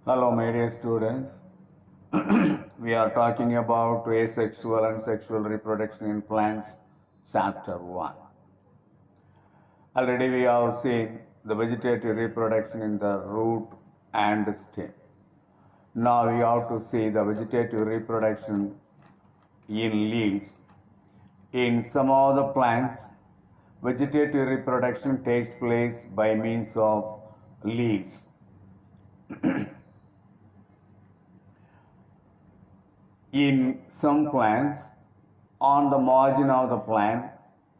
Hello, my dear students. We are talking about asexual and sexual reproduction in plants, chapter 1. Already we have seen the vegetative reproduction in the root and stem. Now we have to see the vegetative reproduction in leaves. In some of the plants, vegetative reproduction takes place by means of leaves. In some plants, on the margin of the plant,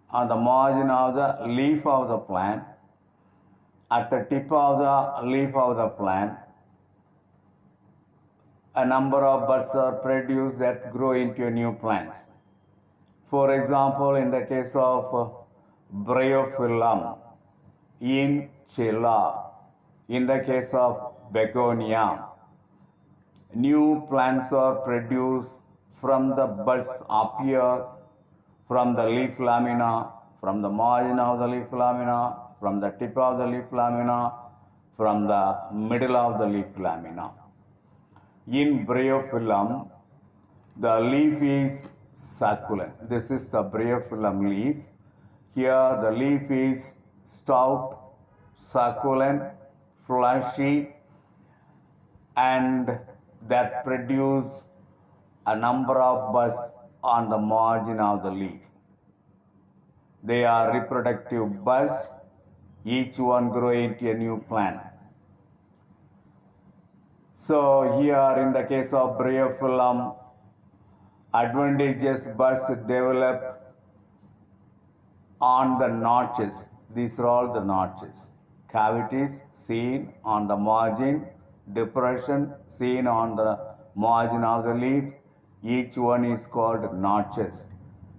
on the margin of the leaf of the plant, at the tip of the leaf of the plant, a number of buds are produced that grow into new plants. For example, in the case of Bryophyllum, in Chilla, in the case of Begonia, new plants are produced from the buds appear from the leaf lamina, from the margin of the leaf lamina, from the tip of the leaf lamina, from the middle of the leaf lamina. In Bryophyllum, the leaf is succulent. This is the Bryophyllum leaf. Here the leaf is stout, succulent, fleshy, and that produce a number of buds on the margin of the leaf. They are reproductive buds, each one grow into a new plant. So here in the case of Bryophyllum, advantageous buds develop on the notches. These are all the notches. Cavities seen on the margin, depression seen on the margin of the leaf. Each one is called notches.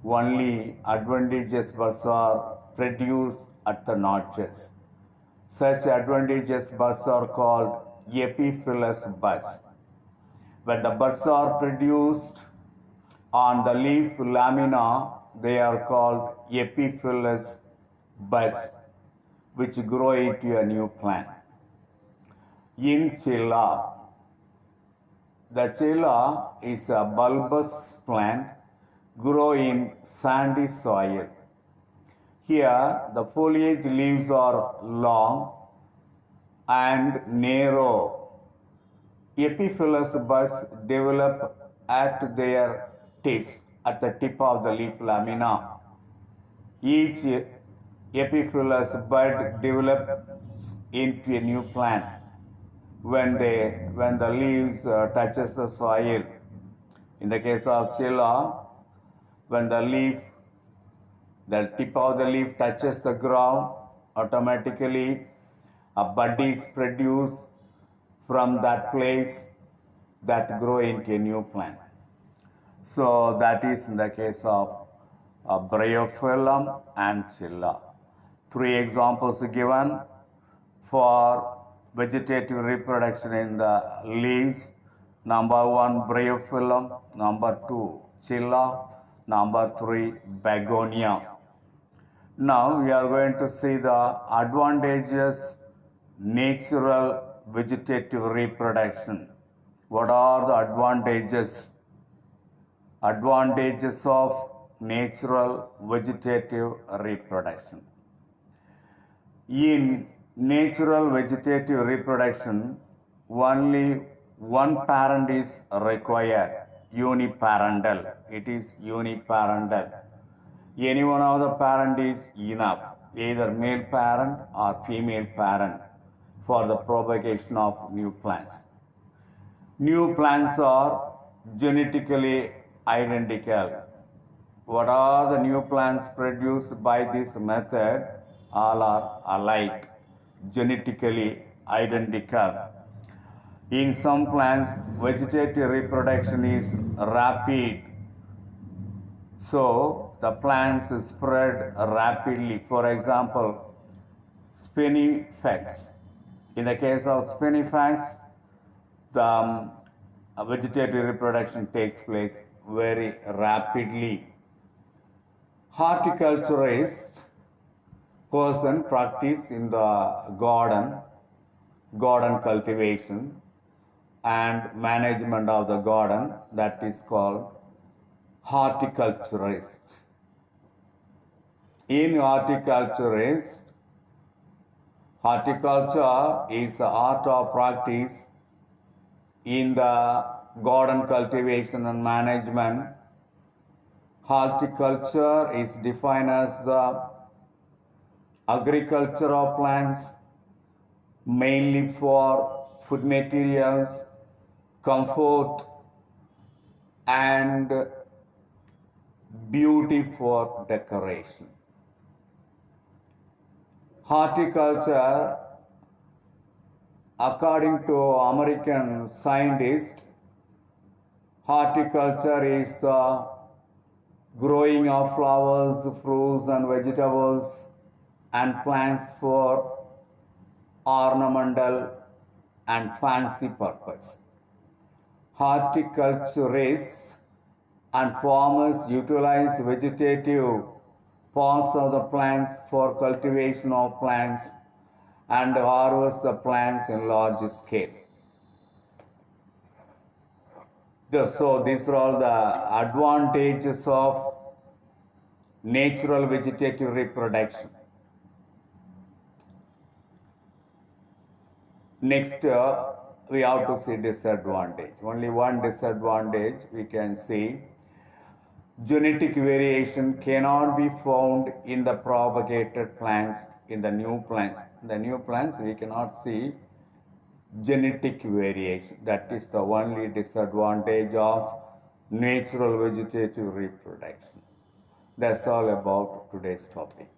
Only advantageous buds are produced at the notches. Such advantageous buds are called epiphyllous buds. When the buds are produced on the leaf lamina, they are called epiphyllous buds, which grow into a new plant. In Chilla, the Chilla is a bulbous plant, grow in sandy soil. Here, the foliage leaves are long and narrow. Epiphyllous buds develop at their tips, at the tip of the leaf lamina. Each epiphyllous bud develops into a new plant when the leaves touches the soil. In the case of Chilla, when the tip of the leaf touches the ground, automatically a bud is produced from that place that grow into a new plant. So that is in the case of Bryophyllum and Chilla. 3 examples given for vegetative reproduction in the leaves. Number 1, Bryophyllum. Number 2, Chilla. Number 3, Begonia. Now we are going to see the advantageous natural vegetative reproduction. What are the advantages? Advantages of natural vegetative reproduction. In natural vegetative reproduction, only one parent is required, uniparental. It is uniparental. Any one of the parent is enough, either male parent or female parent, for the propagation of new plants. New plants are genetically identical. What are the new plants produced by this method? All are alike, genetically identical. In some plants, vegetative reproduction is rapid. So the plants spread rapidly. For example, spinifex. In the case of spinifex, the vegetative reproduction takes place very rapidly. Horticulturist practice in the garden cultivation. and management of the garden, that is called horticulturist. In horticulture is the art of practice in the garden cultivation and management. Horticulture is defined as the agriculture of plants mainly for food materials, comfort, and beauty for decoration. Horticulture, according to American scientists, horticulture is the growing of flowers, fruits, and vegetables and plants for ornamental and fancy purpose. Horticulturists and farmers utilize vegetative parts of the plants for cultivation of plants and harvest the plants in large scale. So these are all the advantages of natural vegetative reproduction. Next, we have to see disadvantage. Only one disadvantage we can see. Genetic variation cannot be found in the propagated plants, in the new plants. In the new plants, we cannot see genetic variation. That is the only disadvantage of natural vegetative reproduction. That's all about today's topic.